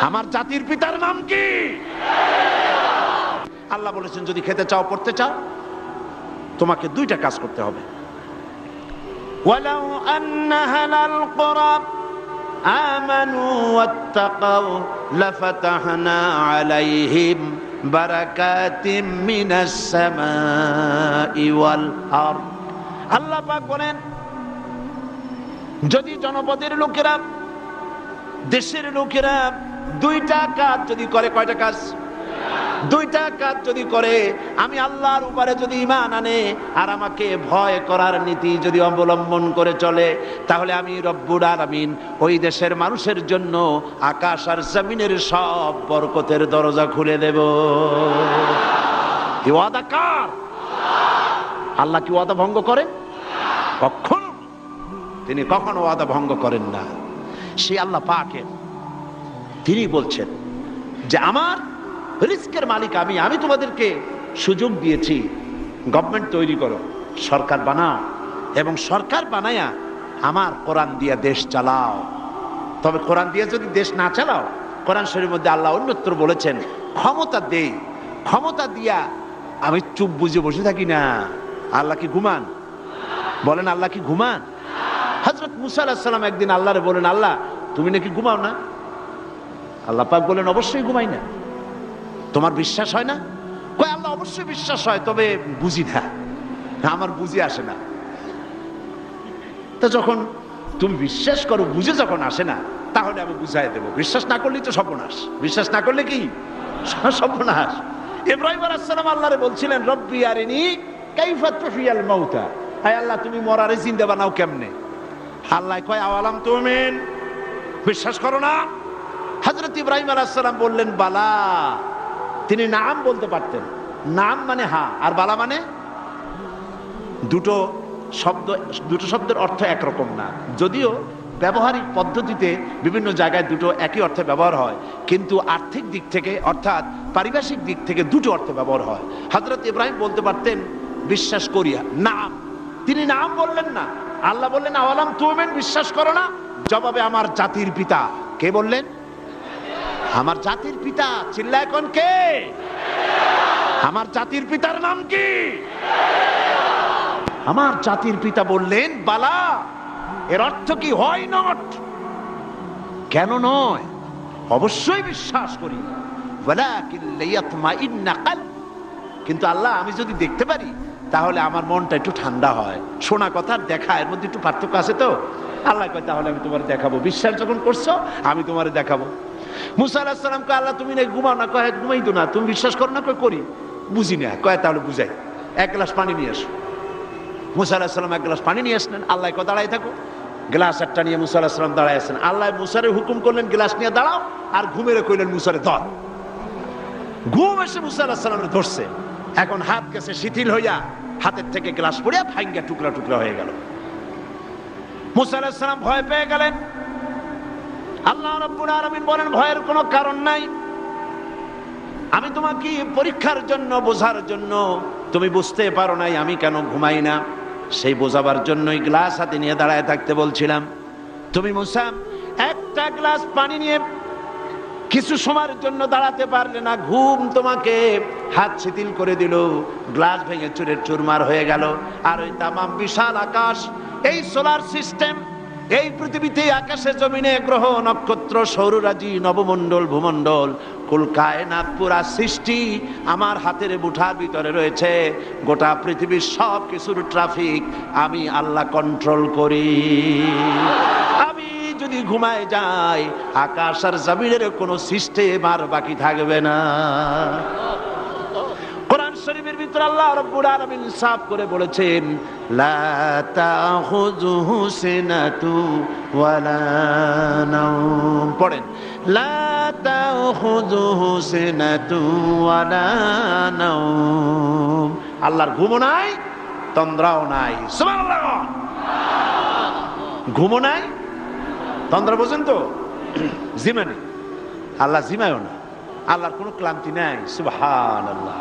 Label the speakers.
Speaker 1: আমার জাতির পিতার নাম কি? আল্লাহ বলেছেন যদি খেতে চাও, পড়তে চাও, তোমাকে দুইটা কাজ করতে হবে। ওয়ালাউ আন্না হালাল কুরা আমানু ওয়াত্তাকাউ লাফাতাহনা আলাইহিম বারাকাতিম মিনাস সামাই ওয়াল আরদ। আল্লাহ পাক বলেন, যদি জনপদের লোকেরা, দেশের লোকেরা দুইটা কাজ যদি করে, কয়টা কাজ? দুইটা কাজ যদি করে, আমি আল্লাহর উপরে যদি ঈমান আনে আর আমাকে ভয় করার নীতি যদি অবলম্বন করে চলে, তাহলে আমি রব্বুল আলামিন ওই দেশের মানুষের জন্য আকাশ আর জমিনের সব বরকতের দরজা খুলে দেব। কি ওয়াদা কার? আল্লাহ কি ওয়াদা ভঙ্গ করেন? কখনো, তিনি কখনো ওয়াদা ভঙ্গ করেন না। সেই আল্লাহ পাকের, তিনি বলছেন যে আমার রিস্কের মালিক আমি, আমি তোমাদেরকে সুযোগ দিয়েছি, গভর্নমেন্ট তৈরি করো, সরকার বানাও, এবং সরকার বানায়া আমার কোরআন দিয়া দেশ চালাও। তবে কোরআন দিয়ে যদি দেশ না চালাও, কোরআন শরীফের মধ্যে আল্লাহ অন্যত্র বলেছেন ক্ষমতা দেই, ক্ষমতা দিয়া আমি চুপ বুঝে বসে থাকি না। আল্লাহ কি ঘুমান? বলেন আল্লাহ কি ঘুমান? হযরত মুসা আলাইহিস সালাম একদিন আল্লাহরে বলেন, আল্লাহ তুমি নাকি ঘুমাও না? আল্লাহ পাক বলেন, অবশ্যই ঘুমাই না। তোমার বিশ্বাস হয় না? কয় আল্লাহ অবশ্যই বিশ্বাস হয়, তবে বুঝি না, আমার বুঝে আসে না। তো যখন তুমি বিশ্বাস করো, বুঝে যখন আসে না, তাহলে আমি বুঝাই দেবো। বিশ্বাস না করলেই তো সর্বনাশ। বিশ্বাস না করলে কি সর্বনাশ। ইব্রাহিম আলাইহিস সালাম আল্লাহরে বলছিলেন, রব্বি আরিনি কাইফা তুহিয়াল মাউতা, হায় আল্লাহ তুমি মরারে জিন্দা বানাও কেমনে? আল্লাহ কয় আওয়ালাম তুমিন, বিশ্বাস করো না? হযরত ইব্রাহিম আলাইহিস সালাম বললেন বালা। তিনি নাম বলতে পারতেন, নাম মানে হ্যাঁ, আর বালা মানে, দুটো শব্দের অর্থ একরকম না। যদিও ব্যবহারিক পদ্ধতিতে বিভিন্ন জায়গায় দুটো একই অর্থে ব্যবহার হয়, কিন্তু আর্থিক দিক থেকে অর্থাৎ পারিভাষিক দিক থেকে দুটো অর্থে ব্যবহার হয়। হযরত ইব্রাহিম বলতে পারতেন বিশ্বাস করিয়া, নাম। তিনি নাম বললেন না। আল্লাহ বললেন আওয়ালাম তুমিন, বিশ্বাস করো না? জবাবে আমার জাতির পিতা কে বললেন? আমার জাতির পিতা। চিল্লায় কোন কে? আমার জাতির পিতার নাম কি? আমার জাতির পিতা বললেন বালা। এর অর্থ কি? হয় নট, কেন নয়, অবশ্যই বিশ্বাস করি। ওয়ালাকিন লিয়াতমাইন্না কলবি, কিন্তু আল্লাহ আমি যদি দেখতে পারি তাহলে আমার মনটা একটু ঠান্ডা হয়। শোনা কথা আর দেখা এর মধ্যে একটু পার্থক্য আছে তো। আল্লাহ কয় তাহলে আমি তোমার দেখাবো। বিশ্বাস যখন করছো আমি তোমার দেখাবো। মুসা আলাইহিস সালাম কয় আল্লাহ তুমি নাকি ঘুমাও না? কয় ঘুমাই তো না। তুমি বিশ্বাস করো না? কয় করি। বুঝি না। কয় তাহলে বুঝাই, এক গ্লাস পানি নিয়ে আসো। মুসা আলাইহিস সালাম এক গ্লাস পানি নিয়ে আসলেন। আল্লাহ কয় দাঁড়াই থাকো। গ্লাস একটা নিয়ে মুসা আলাইহিস সালাম দাঁড়ায় আছেন। আল্লাহ মুসারে হুকুম করলেন গ্লাস নিয়ে দাঁড়াও, আর ঘুমেরে কইলেন মুসারে ধর। ঘুম এসে মুসা আলাইহিস সালামের ধরছে। এখন হাত গেছে শিথিল হইয়া, হাতের থেকে গ্লাস পড়ে ভাঙ্গা টুকরা টুকরা হয়ে গেল। মুসা আলাইহিস সালাম ভয় পেয়ে গেলেন। আল্লাহ রাব্বুল আলামিন বলেন ভয়ের কোনো কারণ নাই, আমি তোমাকে পরীক্ষার জন্য, বোঝার জন্য, তুমি বুঝতে পারো নাই আমি কেন ঘুমাই না, সেই বোঝাবার জন্যই গ্লাস হাতে নিয়ে দাঁড়ায় থাকতে বলছিলাম। তুমি মুসা একটা গ্লাস পানি নিয়ে কিছু সময়ের জন্য দাঁড়াতে পারলে না, ঘুম তোমাকে হাত শিথিল করে দিল, গ্লাস ভেঙে চুরের চুরমার হয়ে গেল। আর ওই তামাম বিশাল আকাশ, এই সোলার সিস্টেম, এই পৃথিবীতে আকাশে জমিনে গ্রহ নক্ষত্র সৌররাজি নবমণ্ডল ভূমণ্ডল কুল কায়নাত পুরা সৃষ্টি আমার হাতের মুঠার ভিতরে রয়েছে। গোটা পৃথিবীর সব কিছুর ট্রাফিক আমি আল্লাহ কন্ট্রোল করি। আমি যদি ঘুমায় যাই আকাশ আর জমিনের কোনো সিস্টেম আর বাকি থাকবে না। কোরআন শরীফের ভিতরে আল্লাহ রাব্বুল আলামিন সাফ করে বলেছেন লা তাখুযুহু সিনাতু ওয়ালা নাওম। পড়েন লা তাখুযুহু সিনাতু ওয়ালা নাওম। আল্লাহর ঘুমও নাই, তন্দ্রাও নাই। সুবহানাল্লাহ। ঘুমও নাই, তন্দ্রা বোঝেন তো, জিমা নেই। আল্লাহ জিমায়ও না, আল্লাহর কোনো ক্লান্তি নাই। সুবহানাল্লাহ।